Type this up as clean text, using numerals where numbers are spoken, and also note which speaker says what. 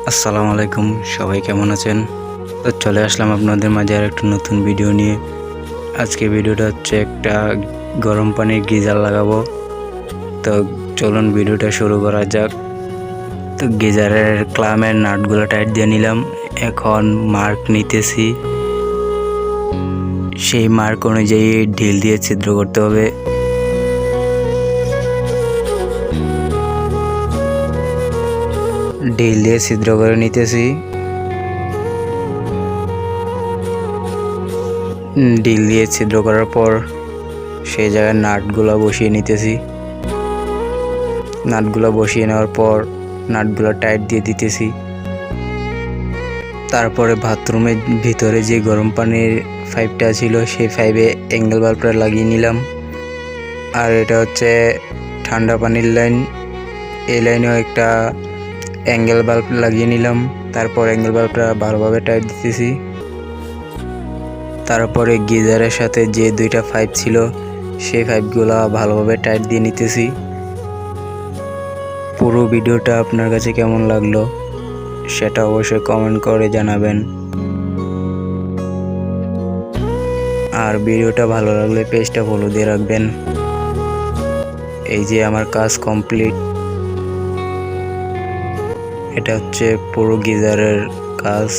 Speaker 1: আসসালামু আলাইকুম, সবাই কেমন আছেন? তো চলে আসলাম আপনাদের মাঝে আর একটা নতুন ভিডিও নিয়ে। আজকে ভিডিওটা হচ্ছে একটা গরম পানির গিজার লাগাবো। তো চলুন ভিডিওটা শুরু করা যাক। তো গিজারের ক্লামের নাটগুলো টাইট দিয়ে নিলাম। এখন মার্ক নিতেছি, সেই মার্ক অনুযায়ী ঢিল দিয়ে ছিদ্র করতে হবে। ঢিল দিয়ে ছিদ্র করে নিতেছি। ঢিল দিয়ে ছিদ্র করার পর সেই জায়গায় নাটগুলো বসিয়ে নিতেছি। নাটগুলো বসিয়ে নেওয়ার পর নাটগুলো টাইট দিয়ে দিতেছি। তারপরে বাথরুমের ভিতরে যে গরম পানির পাইপটা ছিল সেই পাইপে অ্যাঙ্গেল বাল্বটা লাগিয়ে নিলাম। আর এটা হচ্ছে ঠান্ডা পানির লাইন, এই লাইনেও একটা অ্যাঙ্গেল বাল্ব লাগিয়ে নিলাম। তারপর অ্যাঙ্গেল বাল্বটা ভালোভাবে টাইট দিতেছি। তারপরে গিজারের সাথে যে দুইটা পাইপ ছিল সেই পাইপগুলো ভালোভাবে টাইট দিয়ে নিতেছি। পুরো ভিডিওটা আপনার কাছে কেমন লাগলো সেটা অবশ্যই কমেন্ট করে জানাবেন। আর ভিডিওটা ভালো লাগলে পেজটা ফলো দিয়ে রাখবেন। এই যে আমার কাজ কমপ্লিট। এটা হচ্ছে পুরো গিজারের কাজ।